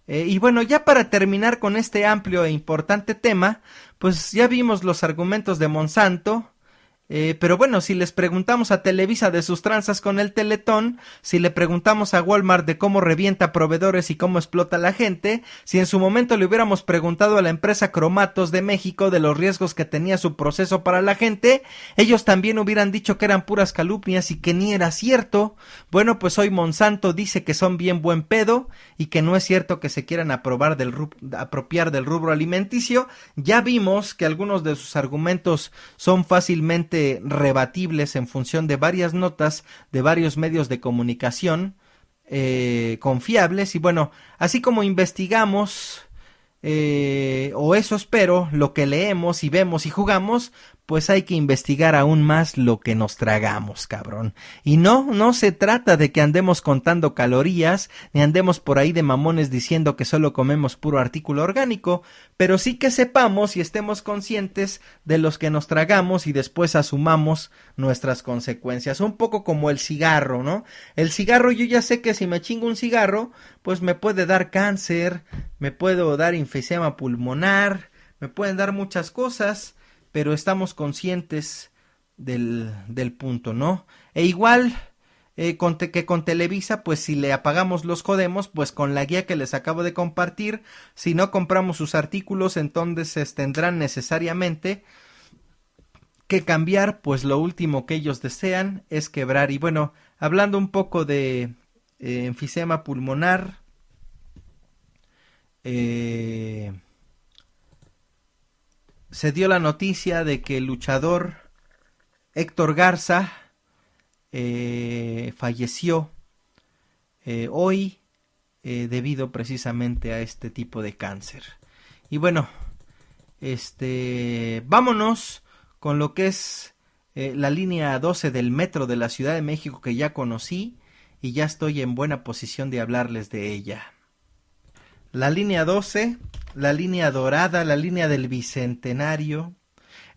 Y bueno, ya para terminar con este amplio e importante tema, pues ya vimos los argumentos de Monsanto. Pero bueno, si les preguntamos a Televisa de sus tranzas con el Teletón, si le preguntamos a Walmart de cómo revienta proveedores y cómo explota a la gente, si en su momento le hubiéramos preguntado a la empresa Cromatos de México de los riesgos que tenía su proceso para la gente, ellos también hubieran dicho que eran puras calumnias y que ni era cierto. Bueno, pues hoy Monsanto dice que son bien buen pedo y que no es cierto que se quieran apropiar del rubro alimenticio. Ya vimos que algunos de sus argumentos son fácilmente rebatibles en función de varias notas de varios medios de comunicación confiables. Y bueno, así como investigamos, o eso espero, lo que leemos y vemos y jugamos, pues hay que investigar aún más lo que nos tragamos, cabrón. Y no se trata de que andemos contando calorías, ni andemos por ahí de mamones diciendo que solo comemos puro artículo orgánico, pero sí que sepamos y estemos conscientes de los que nos tragamos y después asumamos nuestras consecuencias. Un poco como el cigarro, ¿no? El cigarro, yo ya sé que si me chingo un cigarro, pues me puede dar cáncer, me puedo dar enfisema pulmonar, me pueden dar muchas cosas, pero estamos conscientes del punto, ¿no? E igual que con Televisa, pues si le apagamos los jodemos, pues con la guía que les acabo de compartir, si no compramos sus artículos, entonces tendrán necesariamente que cambiar, pues lo último que ellos desean es quebrar. Y bueno, hablando un poco de enfisema pulmonar, se dio la noticia de que el luchador Héctor Garza falleció hoy debido precisamente a este tipo de cáncer. Y bueno, vámonos con lo que es la línea 12 del metro de la Ciudad de México, que ya conocí y ya estoy en buena posición de hablarles de ella. La línea 12, la línea dorada, la línea del Bicentenario.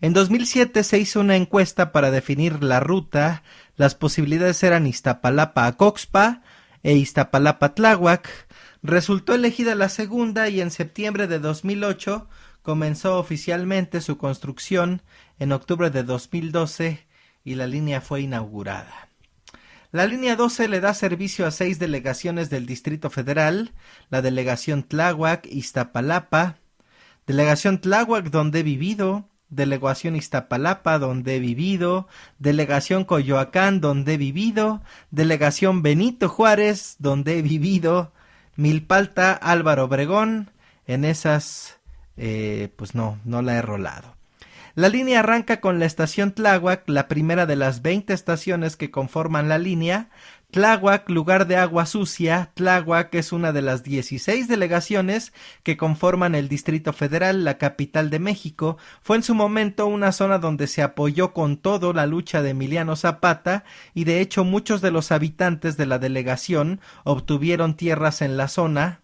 En 2007 se hizo una encuesta para definir la ruta. Las posibilidades eran Iztapalapa a Coxpa e Iztapalapa a Tláhuac. Resultó elegida la segunda y en septiembre de 2008 comenzó oficialmente su construcción. En octubre de 2012 y la línea fue inaugurada. La línea 12 le da servicio a 6 delegaciones del Distrito Federal: la delegación Tláhuac, Iztapalapa, delegación Tláhuac donde he vivido, delegación Iztapalapa donde he vivido, delegación Coyoacán donde he vivido, delegación Benito Juárez donde he vivido, Milpalta, Álvaro Obregón. En esas pues no la he rolado. La línea arranca con la estación Tláhuac, la primera de las 20 estaciones que conforman la línea. Tláhuac, lugar de agua sucia. Tláhuac es una de las 16 delegaciones que conforman el Distrito Federal, la capital de México. Fue en su momento una zona donde se apoyó con todo la lucha de Emiliano Zapata y de hecho muchos de los habitantes de la delegación obtuvieron tierras en la zona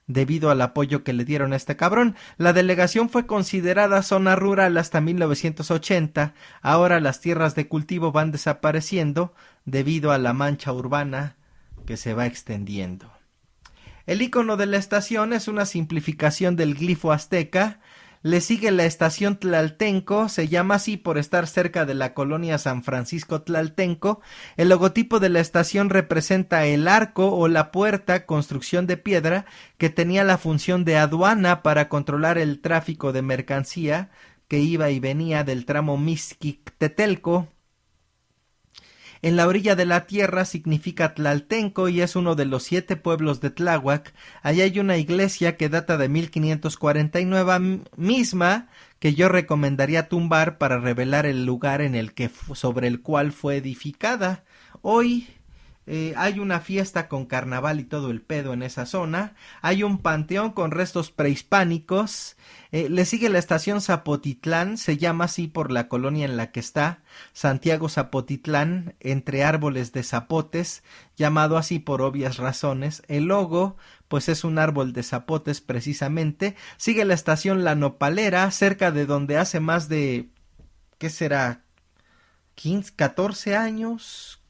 debido al apoyo que le dieron a este cabrón. La delegación fue considerada zona rural hasta 1980. Ahora las tierras de cultivo van desapareciendo debido a la mancha urbana que se va extendiendo. El icono de la estación es una simplificación del glifo azteca. Le sigue la estación Tlaltenco, se llama así por estar cerca de la colonia San Francisco Tlaltenco. El logotipo de la estación representa el arco o la puerta, construcción de piedra, que tenía la función de aduana para controlar el tráfico de mercancía que iba y venía del tramo Mixquic-Tetelco. En la orilla de la tierra significa Tlaltenco y es uno de los 7 pueblos de Tláhuac. Allí hay una iglesia que data de 1549 misma que yo recomendaría tumbar para revelar el lugar sobre el cual fue edificada. Hoy hay una fiesta con carnaval y todo el pedo en esa zona. Hay un panteón con restos prehispánicos. Le sigue la estación Zapotitlán, se llama así por la colonia en la que está, Santiago Zapotitlán, entre árboles de zapotes, llamado así por obvias razones. El logo, pues es un árbol de zapotes precisamente. Sigue la estación La Nopalera, cerca de donde hace más de, ¿qué será? 15, 14 años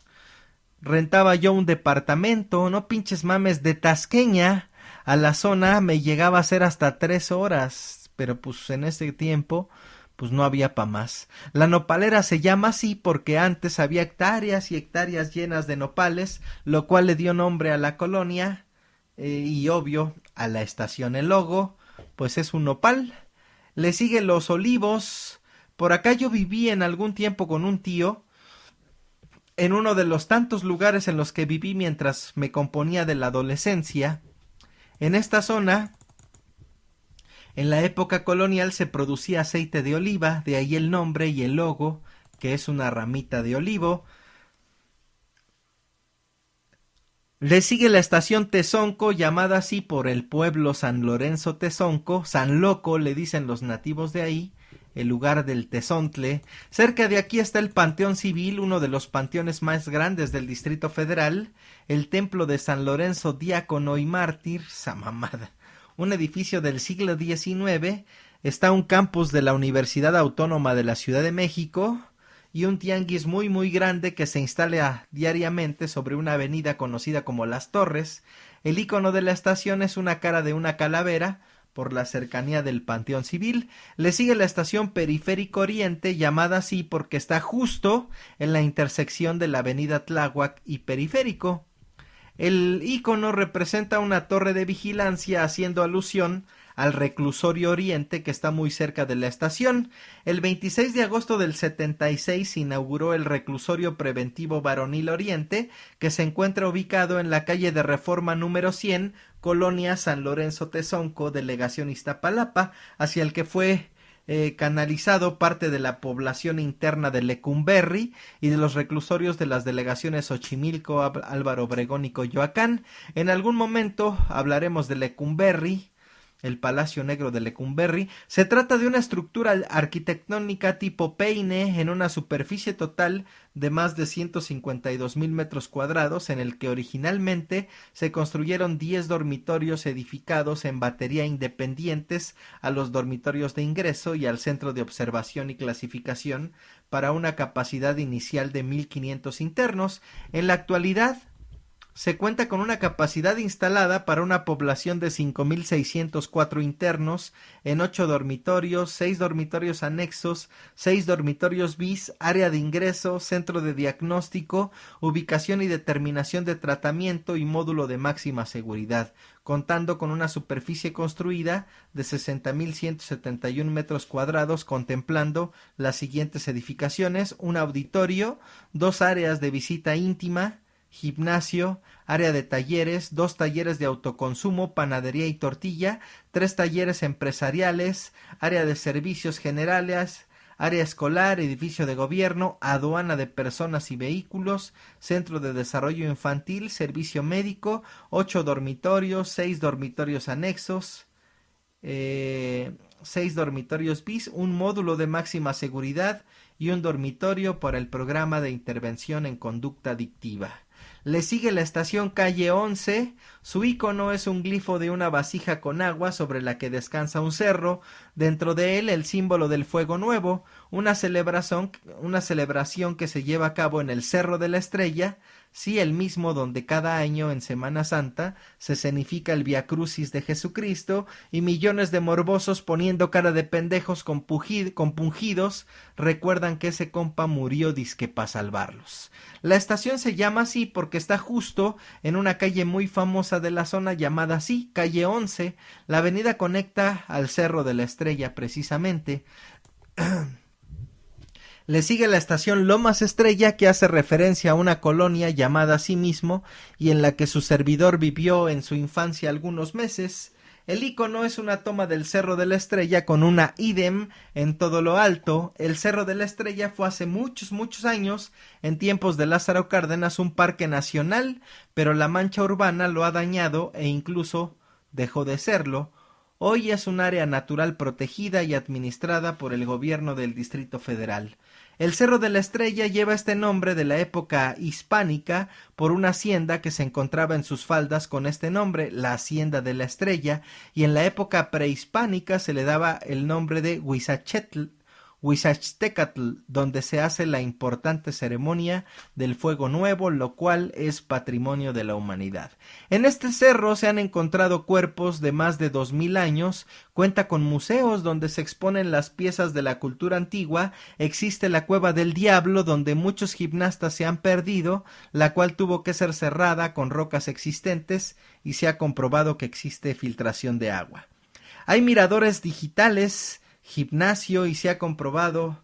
rentaba yo un departamento, no pinches mames, de Tasqueña. a la zona me llegaba a ser hasta 3 horas, pero pues en ese tiempo pues no había pa' más. La nopalera se llama así porque antes había hectáreas y hectáreas llenas de nopales, lo cual le dio nombre a la colonia y obvio a la estación. El logo pues es un nopal. Le siguen los olivos. Por acá yo viví en algún tiempo con un tío, en uno de los tantos lugares en los que viví mientras me componía de la adolescencia. En esta zona, en la época colonial, se producía aceite de oliva, de ahí el nombre y el logo, que es una ramita de olivo. Le sigue la estación Tezonco, llamada así por el pueblo San Lorenzo Tezonco, San Loco le dicen los nativos de ahí, el lugar del tezontle. Cerca de aquí está el Panteón Civil, uno de los panteones más grandes del Distrito Federal, el templo de San Lorenzo Diácono y Mártir, esa mamada, un edificio del siglo XIX, está un campus de la Universidad Autónoma de la Ciudad de México, y un tianguis muy grande que se instala diariamente sobre una avenida conocida como Las Torres. El icono de la estación es una cara de una calavera por la cercanía del Panteón Civil. Le sigue la estación Periférico Oriente, llamada así porque está justo en la intersección de la avenida Tláhuac y Periférico. El icono representa una torre de vigilancia haciendo alusión al reclusorio Oriente que está muy cerca de la estación. El 26 de agosto del 76 se inauguró el reclusorio preventivo varonil Oriente, que se encuentra ubicado en la calle de Reforma número 100, Colonia San Lorenzo Tezonco, Delegación Iztapalapa, hacia el que fue canalizado parte de la población interna de Lecumberri y de los reclusorios de las delegaciones Xochimilco, Álvaro Obregón y Coyoacán. En algún momento hablaremos de Lecumberri, el Palacio Negro de Lecumberri. Se trata de una estructura arquitectónica tipo peine en una superficie total de más de 152,000 metros cuadrados, en el que originalmente se construyeron 10 dormitorios edificados en batería independientes a los dormitorios de ingreso y al centro de observación y clasificación para una capacidad inicial de 1,500 internos. En la actualidad se cuenta con una capacidad instalada para una población de 5,604 internos en 8 dormitorios, 6 dormitorios anexos, 6 dormitorios bis, área de ingreso, centro de diagnóstico, ubicación y determinación de tratamiento y módulo de máxima seguridad, contando con una superficie construida de 60,171 metros cuadrados, contemplando las siguientes edificaciones: un auditorio, 2 áreas de visita íntima, gimnasio, área de talleres, 2 talleres de autoconsumo, panadería y tortilla, 3 talleres empresariales, área de servicios generales, área escolar, edificio de gobierno, aduana de personas y vehículos, centro de desarrollo infantil, servicio médico, 8 dormitorios, 6 dormitorios anexos, 6 dormitorios bis, un módulo de máxima seguridad y un dormitorio para el programa de intervención en conducta adictiva. Le sigue la estación Calle 11, su icono es un glifo de una vasija con agua sobre la que descansa un cerro, dentro de él el símbolo del fuego nuevo, una celebración que se lleva a cabo en el Cerro de la Estrella, sí, el mismo donde cada año en Semana Santa se escenifica el Vía Crucis de Jesucristo y millones de morbosos poniendo cara de pendejos compungidos recuerdan que ese compa murió disque pa' salvarlos. La estación se llama así porque está justo en una calle muy famosa de la zona llamada así, Calle 11. La avenida conecta al Cerro de la Estrella precisamente. Le sigue la estación Lomas Estrella, que hace referencia a una colonia llamada a sí mismo y en la que su servidor vivió en su infancia algunos meses. El icono es una toma del Cerro de la Estrella con una ídem en todo lo alto. El Cerro de la Estrella fue hace muchos años, en tiempos de Lázaro Cárdenas, un parque nacional, pero la mancha urbana lo ha dañado e incluso dejó de serlo. Hoy es un área natural protegida y administrada por el gobierno del Distrito Federal. El Cerro de la Estrella lleva este nombre de la época hispánica por una hacienda que se encontraba en sus faldas con este nombre, la Hacienda de la Estrella, y en la época prehispánica se le daba el nombre de Huizachetl, Huizachtecatl, donde se hace la importante ceremonia del Fuego Nuevo, lo cual es patrimonio de la humanidad. En este cerro se han encontrado cuerpos de más de 2000 años, cuenta con museos donde se exponen las piezas de la cultura antigua, existe la Cueva del Diablo, donde muchos gimnastas se han perdido, la cual tuvo que ser cerrada con rocas existentes y se ha comprobado que existe filtración de agua. Hay miradores digitales, gimnasio y se ha comprobado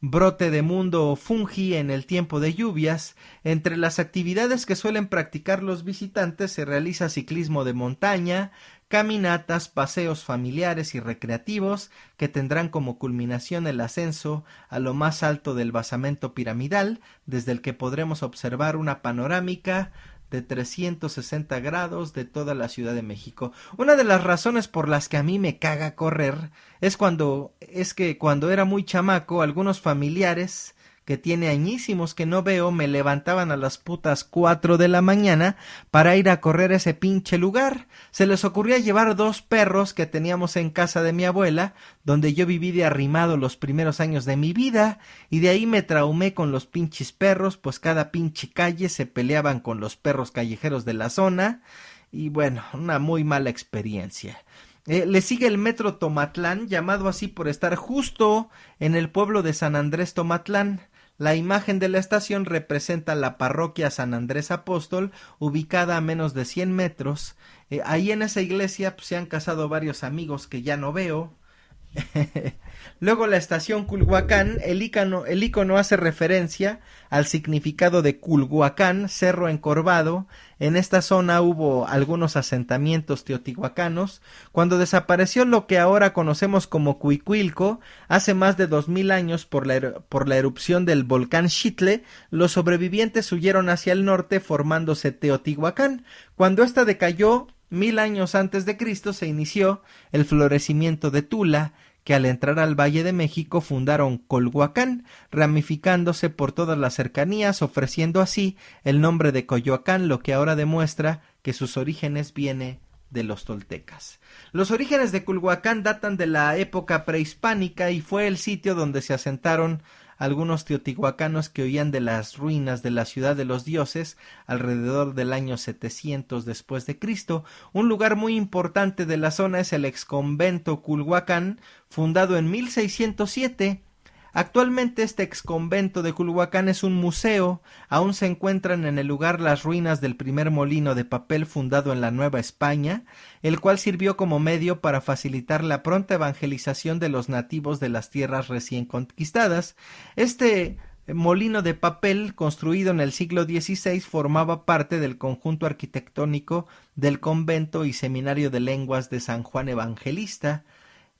brote de mundo o fungi en el tiempo de lluvias. Entre las actividades que suelen practicar los visitantes se realiza ciclismo de montaña, caminatas, paseos familiares y recreativos que tendrán como culminación el ascenso a lo más alto del basamento piramidal, desde el que podremos observar una panorámica de 360 grados de toda la Ciudad de México. Una de las razones por las que a mí me caga correr es que cuando era muy chamaco, algunos familiares que tiene añísimos que no veo me levantaban a las putas 4 de la mañana para ir a correr a ese pinche lugar. Se les ocurría llevar 2 perros que teníamos en casa de mi abuela, donde yo viví de arrimado los primeros años de mi vida, y de ahí me traumé con los pinches perros, pues cada pinche calle se peleaban con los perros callejeros de la zona, y bueno, una muy mala experiencia. Le sigue el Metro Tomatlán, llamado así por estar justo en el pueblo de San Andrés Tomatlán. La imagen de la estación representa la parroquia San Andrés Apóstol, ubicada a menos de 100 metros. Ahí en esa iglesia se han casado varios amigos que ya no veo. Luego la estación Culhuacán, el icono hace referencia al significado de Culhuacán, cerro encorvado. En esta zona hubo algunos asentamientos teotihuacanos. Cuando desapareció lo que ahora conocemos como Cuicuilco, hace más de 2000 años por la erupción del volcán Xitle, los sobrevivientes huyeron hacia el norte formándose Teotihuacán. Cuando ésta decayó, 1000 años antes de Cristo, se inició el florecimiento de Tula, que al entrar al Valle de México fundaron Colhuacán, ramificándose por todas las cercanías, ofreciendo así el nombre de Coyoacán, lo que ahora demuestra que sus orígenes vienen de los toltecas. Los orígenes de Culhuacán datan de la época prehispánica y fue el sitio donde se asentaron algunos teotihuacanos que huían de las ruinas de la ciudad de los dioses alrededor del año 700 después de Cristo. Un lugar muy importante de la zona es el exconvento Culhuacán, fundado en 1607. Actualmente este exconvento de Culhuacán es un museo. Aún se encuentran en el lugar las ruinas del primer molino de papel fundado en la Nueva España, el cual sirvió como medio para facilitar la pronta evangelización de los nativos de las tierras recién conquistadas. Este molino de papel, construido en el siglo XVI, formaba parte del conjunto arquitectónico del convento y seminario de lenguas de San Juan Evangelista.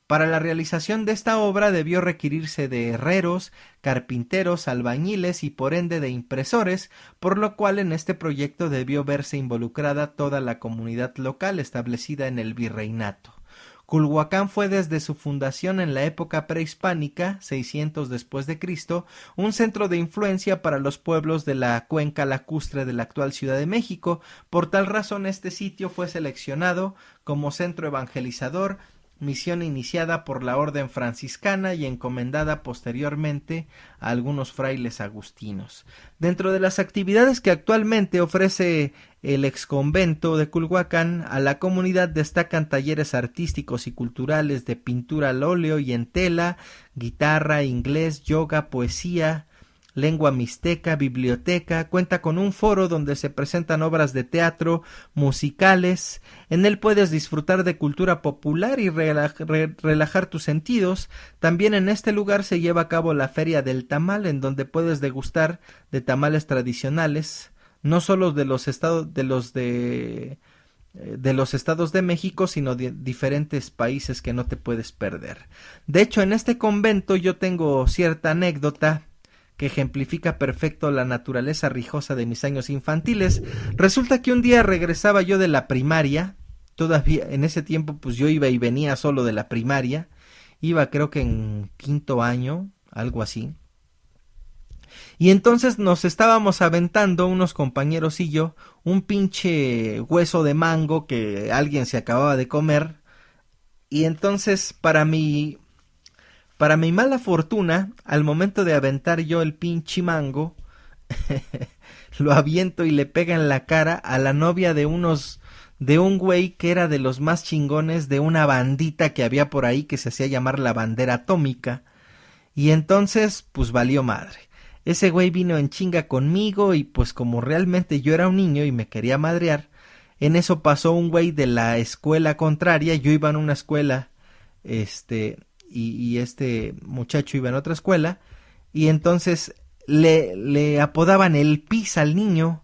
Para la realización de esta obra debió requerirse de herreros, carpinteros, albañiles y por ende de impresores, por lo cual en este proyecto debió verse involucrada toda la comunidad local establecida en el virreinato. Culhuacán fue desde su fundación en la época prehispánica, 600 después de Cristo, un centro de influencia para los pueblos de la cuenca lacustre de la actual Ciudad de México. Por tal razón este sitio fue seleccionado como centro evangelizador, misión iniciada por la orden franciscana y encomendada posteriormente a algunos frailes agustinos. Dentro de las actividades que actualmente ofrece el exconvento de Culhuacán, a la comunidad destacan talleres artísticos y culturales de pintura al óleo y en tela, guitarra, inglés, yoga, poesía, lengua mixteca, biblioteca. Cuenta con un foro donde se presentan obras de teatro, musicales. En él puedes disfrutar de cultura popular y relajar tus sentidos. También en este lugar se lleva a cabo la Feria del Tamal, en donde puedes degustar de tamales tradicionales, no solo de los estados de los estados de México, sino de diferentes países que no te puedes perder. De hecho, en este convento yo tengo cierta anécdota que ejemplifica perfecto la naturaleza rijosa de mis años infantiles. Resulta que un día regresaba yo de la primaria, todavía en ese tiempo pues yo iba y venía solo de la primaria, iba creo que en 5º año, algo así, y entonces nos estábamos aventando unos compañeros y yo un pinche hueso de mango que alguien se acababa de comer, Y entonces, para mi mala fortuna, al momento de aventar yo el pinche mango, lo aviento y le pega en la cara a la novia de un güey que era de los más chingones de una bandita que había por ahí que se hacía llamar la Bandera Atómica. Y entonces, pues valió madre. Ese güey vino en chinga conmigo y pues como realmente yo era un niño y me quería madrear, en eso pasó un güey de la escuela contraria. Yo iba en una escuela, y este muchacho iba en otra escuela, y entonces le apodaban el Pis al niño,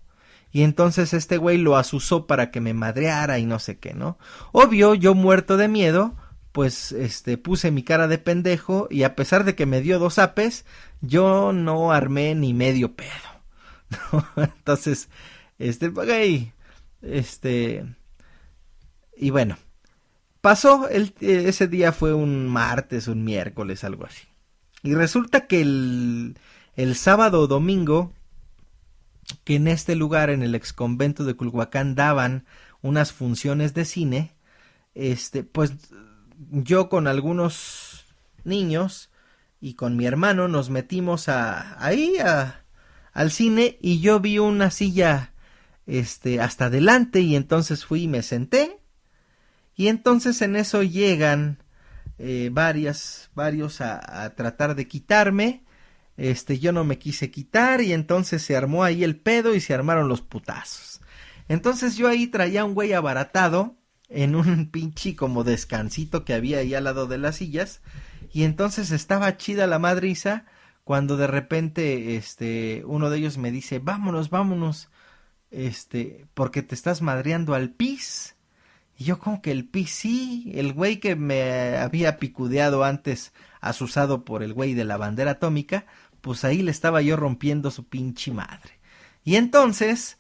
y entonces este güey lo asusó para que me madreara y no sé qué, ¿no? Obvio, yo muerto de miedo, pues puse mi cara de pendejo, y a pesar de que me dio 2 apes, yo no armé ni medio pedo, ¿no? Entonces, güey, y bueno, pasó, ese día fue un martes, un miércoles, algo así. Y resulta que el sábado o domingo, que en este lugar, en el exconvento de Culhuacán, daban unas funciones de cine, pues yo con algunos niños y con mi hermano nos metimos al cine, y yo vi una silla hasta adelante, y entonces fui y me senté, y entonces en eso llegan varios a tratar de quitarme. Yo no me quise quitar, y entonces se armó ahí el pedo y se armaron los putazos. Entonces yo ahí traía un güey abaratado en un pinche como descansito que había ahí al lado de las sillas, y entonces estaba chida la madriza cuando de repente uno de ellos me dice: vámonos, vámonos, porque te estás madreando al Pis. Y yo como que el Pis, sí, el güey que me había picudeado antes, asusado por el güey de la Bandera Atómica, pues ahí le estaba yo rompiendo su pinche madre. Y entonces,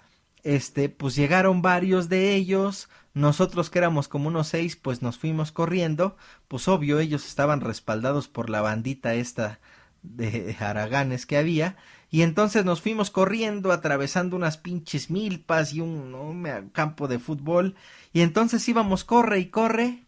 pues llegaron varios de ellos, nosotros que éramos como unos 6, pues nos fuimos corriendo, pues obvio ellos estaban respaldados por la bandita esta de haraganes que había, y entonces nos fuimos corriendo, atravesando unas pinches milpas y un campo de fútbol, y entonces íbamos corre y corre,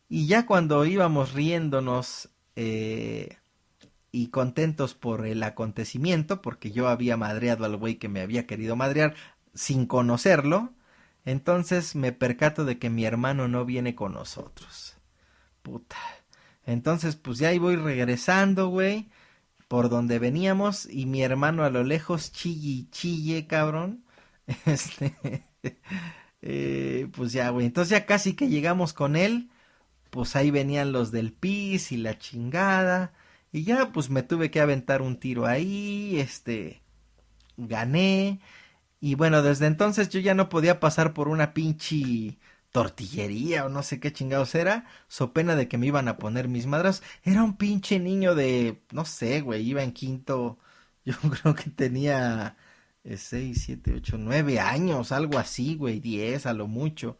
y ya cuando íbamos riéndonos y contentos por el acontecimiento, porque yo había madreado al güey que me había querido madrear sin conocerlo, entonces me percato de que mi hermano no viene con nosotros. Puta. Entonces pues ya ahí voy regresando, güey, por donde veníamos, y mi hermano a lo lejos chille y chille, cabrón. Pues ya, güey, entonces ya casi que llegamos con él, pues ahí venían los del Pis y la chingada, y ya pues me tuve que aventar un tiro ahí, gané, y bueno, desde entonces yo ya no podía pasar por una pinche tortillería o no sé qué chingados era, so pena de que me iban a poner mis madras. Era un pinche niño de, no sé, güey, iba en quinto, yo creo que tenía 6, 7, 8, 9 años, algo así, güey, 10 a lo mucho.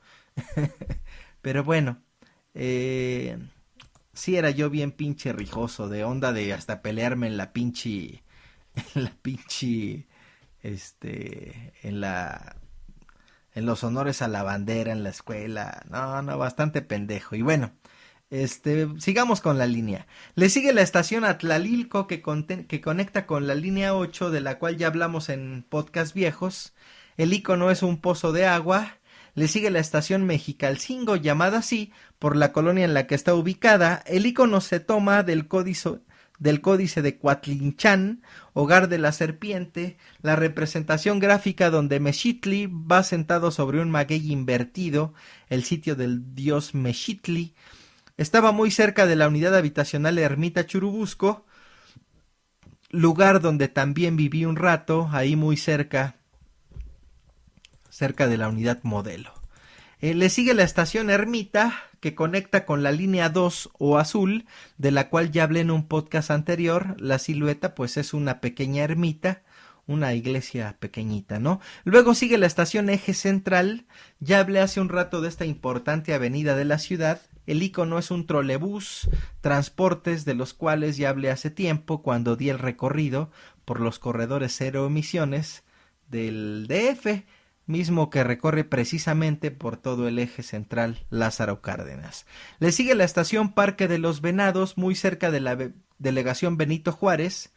Pero bueno, eh, sí era yo bien pinche rijoso, de onda de hasta pelearme en la pinche, en la pinche, en los honores a la bandera en la escuela. No, no, bastante pendejo. Y bueno, sigamos con la línea. Le sigue la estación Atlalilco que conecta con la línea 8, de la cual ya hablamos en podcast viejos. El icono es un pozo de agua. Le sigue la estación Mexicalcingo, llamada así por la colonia en la que está ubicada. El icono se toma del códice de Coatlinchan, hogar de la serpiente, la representación gráfica donde Mexitli va sentado sobre un maguey invertido, el sitio del dios Mexitli. Estaba muy cerca de la unidad habitacional Ermita Churubusco, lugar donde también viví un rato, ahí muy cerca de la unidad Modelo. Le sigue la estación Ermita, que conecta con la línea 2 o azul, de la cual ya hablé en un podcast anterior. La silueta pues es una pequeña ermita, una iglesia pequeñita, ¿no? Luego sigue la estación Eje Central. Ya hablé hace un rato de esta importante avenida de la ciudad. El icono es un trolebús, transportes de los cuales ya hablé hace tiempo cuando di el recorrido por los corredores cero emisiones del DF. mismo que recorre precisamente por todo el eje central Lázaro Cárdenas. Le sigue la estación Parque de los Venados, muy cerca de la delegación Benito Juárez.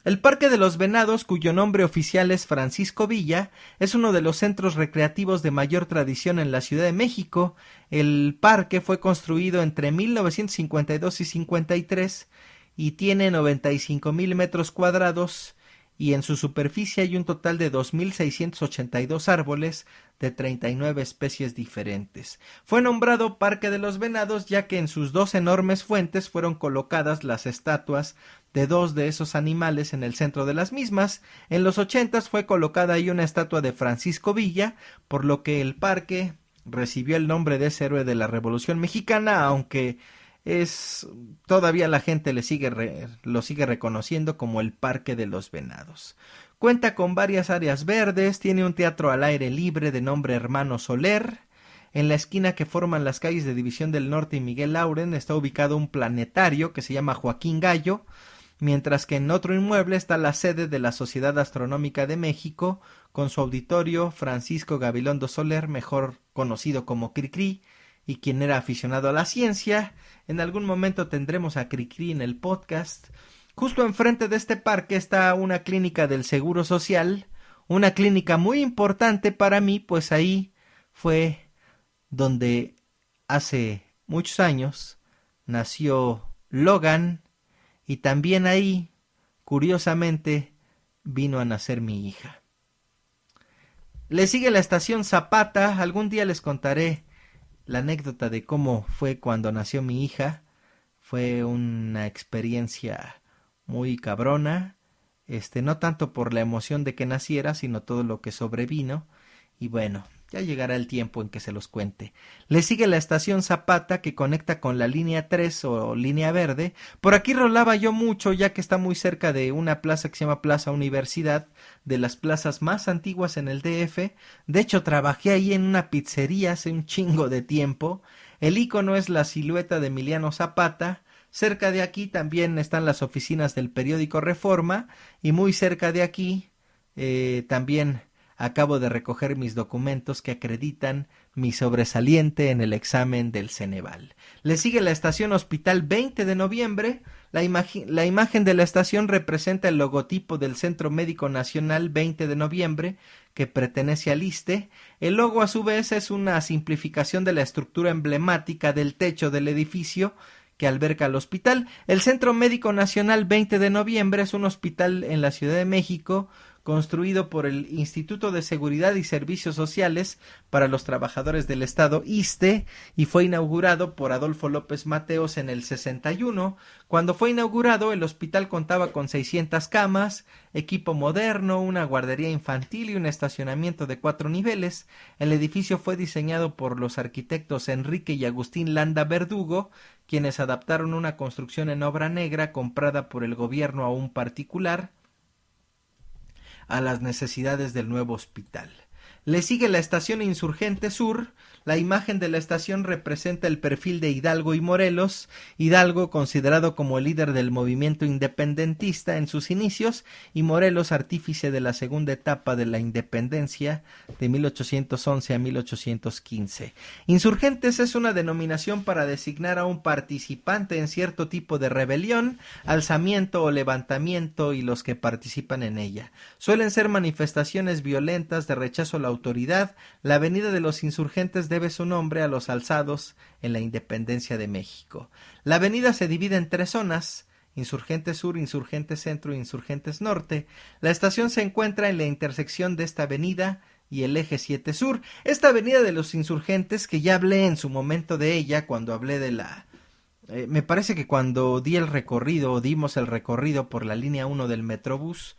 El Parque de los Venados, cuyo nombre oficial es Francisco Villa, es uno de los centros recreativos de mayor tradición en la Ciudad de México. El parque fue construido entre 1952 y 53 y tiene 95,000 metros cuadrados, y en su superficie hay un total de 2,682 árboles de 39 especies diferentes. Fue nombrado Parque de los Venados ya que en sus dos enormes fuentes fueron colocadas las estatuas de dos de esos animales en el centro de las mismas. En los 80s fue colocada ahí una estatua de Francisco Villa, por lo que el parque recibió el nombre de ese héroe de la Revolución Mexicana, aunque todavía la gente lo sigue reconociendo como el Parque de los Venados. Cuenta con varias áreas verdes, tiene un teatro al aire libre de nombre Hermano Soler. En la esquina que forman las calles de División del Norte y Miguel Lauren está ubicado un planetario que se llama Joaquín Gallo, mientras que en otro inmueble está la sede de la Sociedad Astronómica de México, con su auditorio Francisco Gabilondo Soler, mejor conocido como Cricri, y quien era aficionado a la ciencia. En algún momento tendremos a Cricri en el podcast. Justo enfrente de este parque está una clínica del Seguro Social, una clínica muy importante para mí, pues ahí fue donde hace muchos años nació Logan, y también ahí, curiosamente, vino a nacer mi hija. Le sigue la estación Zapata. Algún día les contaré la anécdota de cómo fue cuando nació mi hija. Fue una experiencia muy cabrona, no tanto por la emoción de que naciera, sino todo lo que sobrevino, y bueno, ya llegará el tiempo en que se los cuente. Le sigue la estación Zapata, que conecta con la línea 3 o línea verde. Por aquí rolaba yo mucho, ya que está muy cerca de una plaza que se llama Plaza Universidad, de las plazas más antiguas en el DF. De hecho, trabajé ahí en una pizzería hace un chingo de tiempo. El ícono es la silueta de Emiliano Zapata. Cerca de aquí también están las oficinas del periódico Reforma, y muy cerca de aquí también acabo de recoger mis documentos que acreditan mi sobresaliente en el examen del Ceneval. Le sigue la estación Hospital 20 de Noviembre. La imagen de la estación representa el logotipo del Centro Médico Nacional 20 de Noviembre, que pertenece al ISSSTE. El logo, a su vez, es una simplificación de la estructura emblemática del techo del edificio que alberga el hospital. El Centro Médico Nacional 20 de Noviembre es un hospital en la Ciudad de México, construido por el Instituto de Seguridad y Servicios Sociales para los Trabajadores del Estado, ISSSTE, y fue inaugurado por Adolfo López Mateos en el 61. Cuando fue inaugurado, el hospital contaba con 600 camas, equipo moderno, una guardería infantil y un estacionamiento de 4 niveles. El edificio fue diseñado por los arquitectos Enrique y Agustín Landa Verdugo, quienes adaptaron una construcción en obra negra comprada por el gobierno a un particular a las necesidades del nuevo hospital. Le sigue la estación Insurgente Sur. La imagen de la estación representa el perfil de Hidalgo y Morelos. Hidalgo, considerado como el líder del movimiento independentista en sus inicios, y Morelos, artífice de la segunda etapa de la independencia de 1811 a 1815. Insurgentes es una denominación para designar a un participante en cierto tipo de rebelión, alzamiento o levantamiento, y los que participan en ella. Suelen ser manifestaciones violentas de rechazo a la autoridad. La Avenida de los Insurgentes debe su nombre a los alzados en la independencia de México. La avenida se divide en 3 zonas: Insurgentes Sur, Insurgentes Centro e Insurgentes Norte. La estación se encuentra en la intersección de esta avenida y el eje 7 Sur. Esta avenida de los Insurgentes, que ya hablé en su momento de ella cuando hablé de la... me parece que cuando dimos el recorrido por la línea 1 del Metrobús,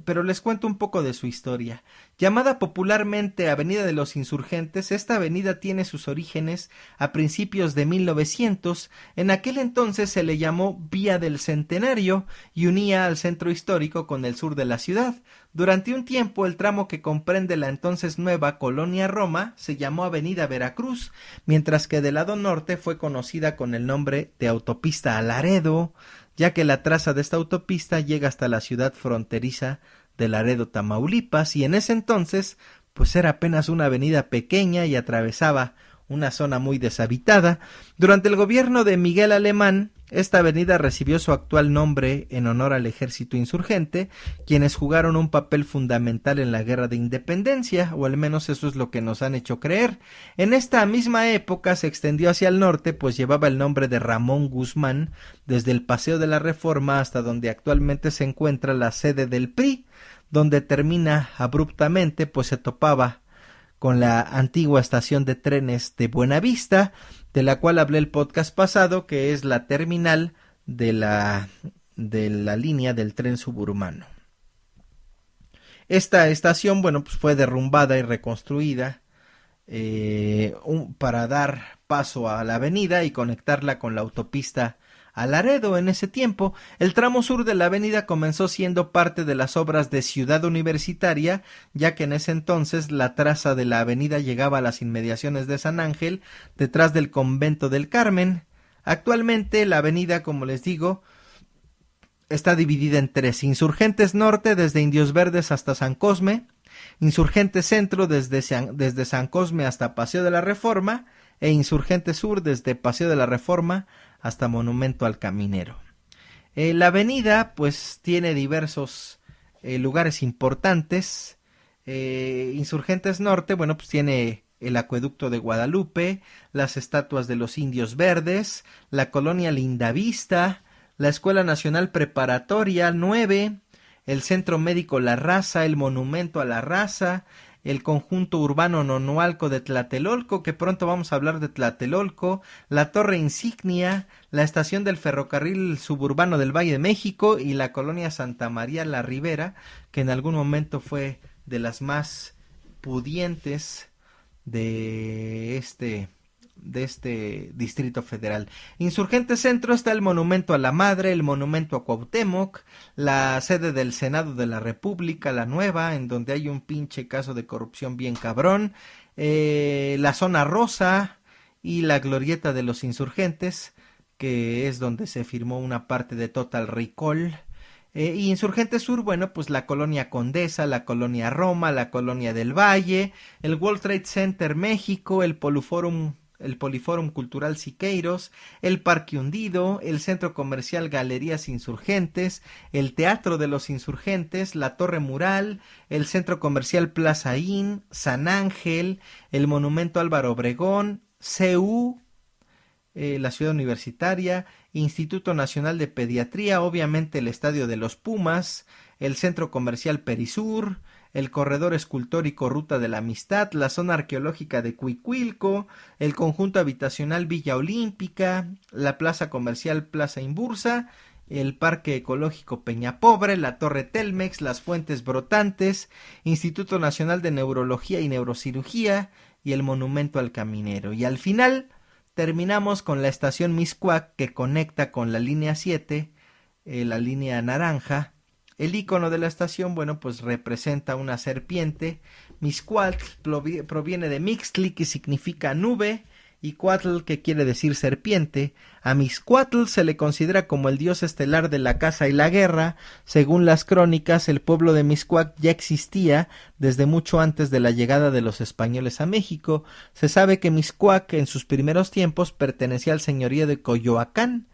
pero les cuento un poco de su historia. Llamada popularmente Avenida de los Insurgentes, esta avenida tiene sus orígenes a principios de 1900. En aquel entonces se le llamó Vía del Centenario y unía al centro histórico con el sur de la ciudad. Durante un tiempo, el tramo que comprende la entonces nueva Colonia Roma se llamó Avenida Veracruz, mientras que del lado norte fue conocida con el nombre de Autopista a Laredo, ya que la traza de esta autopista llega hasta la ciudad fronteriza de Laredo, Tamaulipas, y en ese entonces pues era apenas una avenida pequeña y atravesaba una zona muy deshabitada. Durante el gobierno de Miguel Alemán, esta avenida recibió su actual nombre en honor al ejército insurgente, quienes jugaron un papel fundamental en la guerra de independencia, o al menos eso es lo que nos han hecho creer. En esta misma época se extendió hacia el norte, pues llevaba el nombre de Ramón Guzmán, desde el Paseo de la Reforma hasta donde actualmente se encuentra la sede del PRI, donde termina abruptamente, pues se topaba con la antigua estación de trenes de Buenavista, de la cual hablé el podcast pasado, que es la terminal de la línea del tren suburbano. Esta estación, bueno, pues fue derrumbada y reconstruida para dar paso a la avenida y conectarla con la autopista a Laredo. En ese tiempo, el tramo sur de la avenida comenzó siendo parte de las obras de Ciudad Universitaria, ya que en ese entonces la traza de la avenida llegaba a las inmediaciones de San Ángel, detrás del convento del Carmen. Actualmente la avenida, como les digo, está dividida en tres: Insurgentes Norte desde Indios Verdes hasta San Cosme, Insurgentes Centro desde San Cosme hasta Paseo de la Reforma, e Insurgentes Sur desde Paseo de la Reforma hasta Monumento al Caminero. La avenida pues tiene diversos lugares importantes. Insurgentes Norte, bueno, pues tiene el Acueducto de Guadalupe, las estatuas de los Indios Verdes, la colonia Lindavista, la Escuela Nacional Preparatoria 9, el Centro Médico La Raza, el Monumento a la Raza, el conjunto urbano Nonualco de Tlatelolco, que pronto vamos a hablar de Tlatelolco, la Torre Insignia, la estación del ferrocarril suburbano del Valle de México y la colonia Santa María la Ribera, que en algún momento fue de las más pudientes de este Distrito Federal. Insurgente Centro está el Monumento a la Madre, el Monumento a Cuauhtémoc, la sede del Senado de la República, la nueva, en donde hay un pinche caso de corrupción bien cabrón, la Zona Rosa y la Glorieta de los Insurgentes, que es donde se firmó una parte de Total Recall. Y Insurgente Sur, bueno, pues la colonia Condesa, la colonia Roma, la colonia del Valle, el World Trade Center México, el Poliforum Cultural Siqueiros, el Parque Hundido, el Centro Comercial Galerías Insurgentes, el Teatro de los Insurgentes, la Torre Mural, el Centro Comercial Plaza Inn, San Ángel, el Monumento Álvaro Obregón, CU, la Ciudad Universitaria, Instituto Nacional de Pediatría, obviamente el Estadio de los Pumas, el Centro Comercial Perisur, el Corredor Escultórico Ruta de la Amistad, la Zona Arqueológica de Cuicuilco, el Conjunto Habitacional Villa Olímpica, la Plaza Comercial Plaza Imbursa, el Parque Ecológico Peña Pobre, la Torre Telmex, las Fuentes Brotantes, Instituto Nacional de Neurología y Neurocirugía y el Monumento al Caminero. Y al final terminamos con la estación Mixcoac, que conecta con la línea 7, la línea naranja. El icono de la estación, bueno, pues representa una serpiente. Mixcoatl proviene de Mixtli, que significa nube, y Coatl, que quiere decir serpiente. A Mixcoatl se le considera como el dios estelar de la caza y la guerra. Según las crónicas, el pueblo de Mixcoac ya existía desde mucho antes de la llegada de los españoles a México. Se sabe que Mixcoac en sus primeros tiempos pertenecía al señorío de Coyohuacán,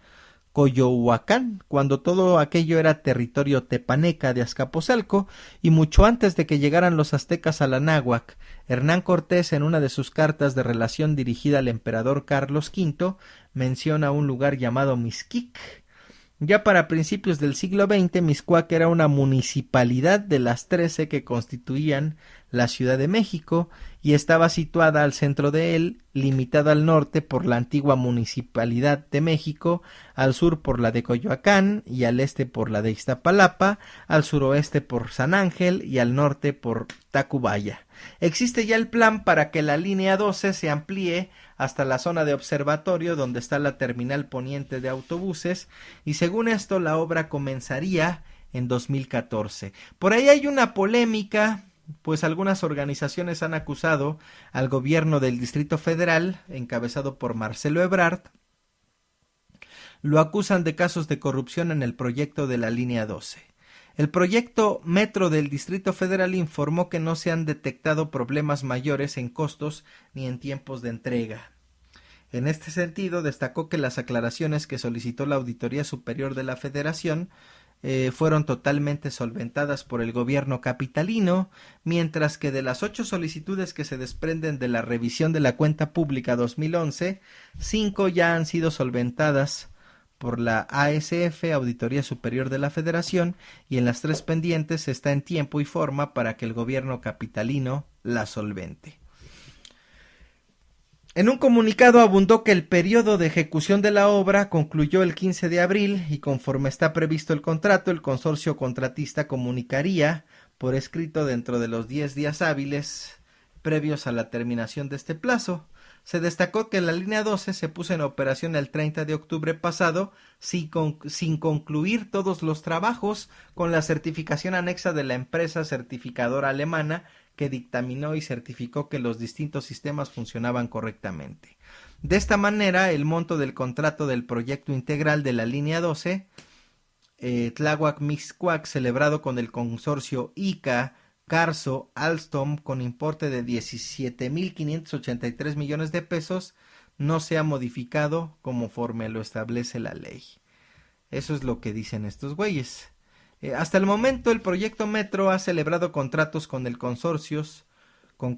cuando todo aquello era territorio tepaneca de Azcapotzalco, y mucho antes de que llegaran los aztecas a la náhuac. Hernán Cortés, en una de sus cartas de relación dirigida al emperador Carlos V, menciona un lugar llamado Mixquic. Ya para principios del siglo XX, Mixcoac era una municipalidad de las 13 que constituían la Ciudad de México, y estaba situada al centro de él, limitada al norte por la antigua Municipalidad de México, al sur por la de Coyoacán y al este por la de Iztapalapa, al suroeste por San Ángel y al norte por Tacubaya. Existe ya el plan para que la línea 12 se amplíe hasta la zona de observatorio, donde está la terminal poniente de autobuses, y según esto la obra comenzaría en 2014. Por ahí hay una polémica, pues algunas organizaciones han acusado al gobierno del Distrito Federal, encabezado por Marcelo Ebrard. Lo acusan de casos de corrupción en el proyecto de la línea 12. El proyecto Metro del Distrito Federal informó que no se han detectado problemas mayores en costos ni en tiempos de entrega. En este sentido, destacó que las aclaraciones que solicitó la Auditoría Superior de la Federación fueron totalmente solventadas por el gobierno capitalino, mientras que de las 8 solicitudes que se desprenden de la revisión de la cuenta pública 2011, 5 ya han sido solventadas por la ASF, Auditoría Superior de la Federación, y en las 3 pendientes está en tiempo y forma para que el gobierno capitalino la solvente. En un comunicado abundó que el periodo de ejecución de la obra concluyó el 15 de abril y conforme está previsto el contrato, el consorcio contratista comunicaría por escrito dentro de los 10 días hábiles previos a la terminación de este plazo. Se destacó que la línea 12 se puso en operación el 30 de octubre pasado sin concluir todos los trabajos, con la certificación anexa de la empresa certificadora alemana que dictaminó y certificó que los distintos sistemas funcionaban correctamente. De esta manera, el monto del contrato del proyecto integral de la línea 12, Tláhuac-Mixcoac, celebrado con el consorcio ICA, Carso, Alstom, con importe de 17.583 millones de pesos, no se ha modificado conforme lo establece la ley. Eso es lo que dicen estos güeyes. Hasta el momento, el proyecto Metro ha celebrado contratos con consorcios con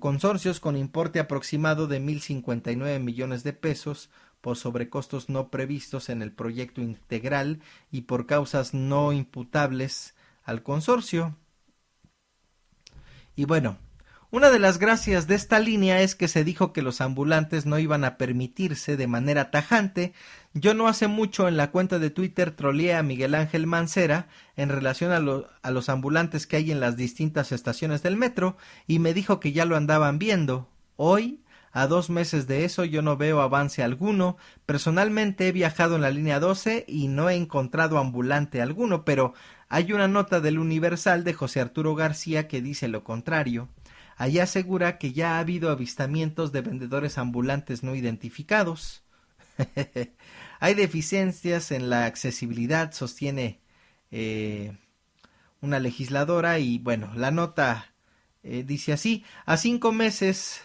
importe aproximado de 1.059 millones de pesos por sobrecostos no previstos en el proyecto integral y por causas no imputables al consorcio. Y bueno, una de las gracias de esta línea es que se dijo que los ambulantes no iban a permitirse de manera tajante. Yo no hace mucho en la cuenta de Twitter troleé a Miguel Ángel Mancera en relación a los ambulantes que hay en las distintas estaciones del metro y me dijo que ya lo andaban viendo. Hoy, a 2 meses de eso, yo no veo avance alguno. Personalmente he viajado en la línea 12 y no he encontrado ambulante alguno, pero hay una nota del Universal de José Arturo García que dice lo contrario. Allí asegura que ya ha habido avistamientos de vendedores ambulantes no identificados. Hay deficiencias en la accesibilidad, sostiene una legisladora, y bueno, la nota dice así: a 5 meses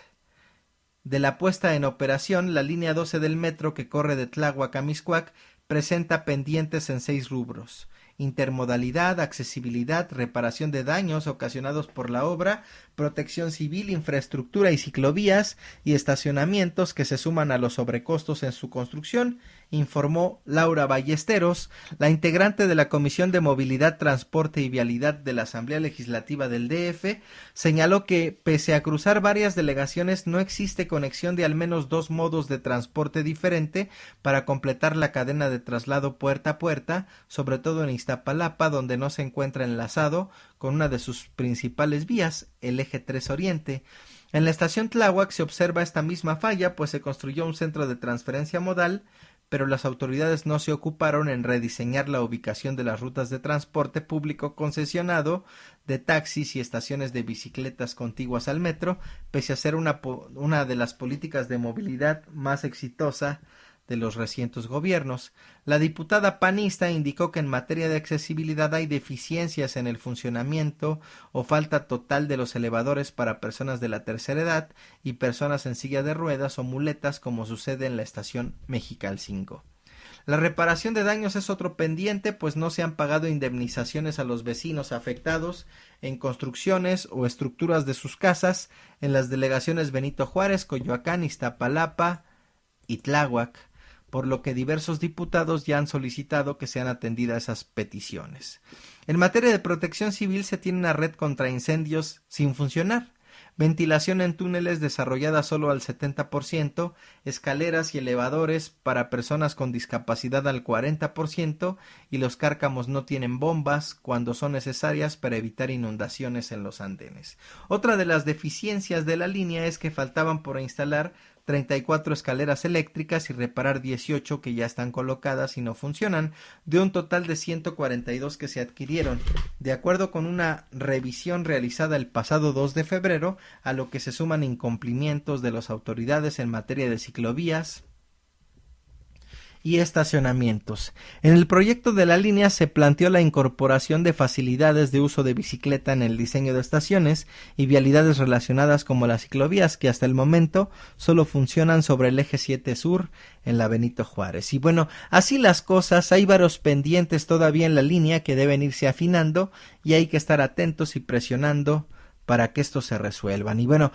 de la puesta en operación, la línea 12 del metro que corre de Tláhuac a Mixcoac presenta pendientes en 6 rubros: intermodalidad, accesibilidad, reparación de daños ocasionados por la obra, protección civil, infraestructura y ciclovías y estacionamientos que se suman a los sobrecostos en su construcción, informó Laura Ballesteros, la integrante de la Comisión de Movilidad, Transporte y Vialidad de la Asamblea Legislativa del DF. Señaló que, pese a cruzar varias delegaciones, no existe conexión de al menos 2 modos de transporte diferente para completar la cadena de traslado puerta a puerta, sobre todo en Iztapalapa, donde no se encuentra enlazado con una de sus principales vías, el eje 3 Oriente. En la estación Tláhuac se observa esta misma falla, pues se construyó un centro de transferencia modal, pero las autoridades no se ocuparon en rediseñar la ubicación de las rutas de transporte público concesionado, de taxis y estaciones de bicicletas contiguas al metro, pese a ser una de las políticas de movilidad más exitosa de los recientes gobiernos. La diputada panista indicó que en materia de accesibilidad hay deficiencias en el funcionamiento o falta total de los elevadores para personas de la tercera edad y personas en silla de ruedas o muletas, como sucede en la estación Mexicali 5. La reparación de daños es otro pendiente, pues no se han pagado indemnizaciones a los vecinos afectados en construcciones o estructuras de sus casas en las delegaciones Benito Juárez, Coyoacán, Iztapalapa y Tláhuac, por lo que diversos diputados ya han solicitado que sean atendidas esas peticiones. En materia de protección civil se tiene una red contra incendios sin funcionar, ventilación en túneles desarrollada solo al 70%, escaleras y elevadores para personas con discapacidad al 40%, y los cárcamos no tienen bombas cuando son necesarias para evitar inundaciones en los andenes. Otra de las deficiencias de la línea es que faltaban por instalar 34 escaleras eléctricas y reparar 18 que ya están colocadas y no funcionan, de un total de 142 que se adquirieron, de acuerdo con una revisión realizada el pasado 2 de febrero, a lo que se suman incumplimientos de las autoridades en materia de ciclovías y estacionamientos. En el proyecto de la línea se planteó la incorporación de facilidades de uso de bicicleta en el diseño de estaciones y vialidades relacionadas como las ciclovías, que hasta el momento solo funcionan sobre el eje 7 sur en la Benito Juárez. Y bueno, así las cosas, hay varios pendientes todavía en la línea que deben irse afinando y hay que estar atentos y presionando para que estos se resuelvan. Y bueno,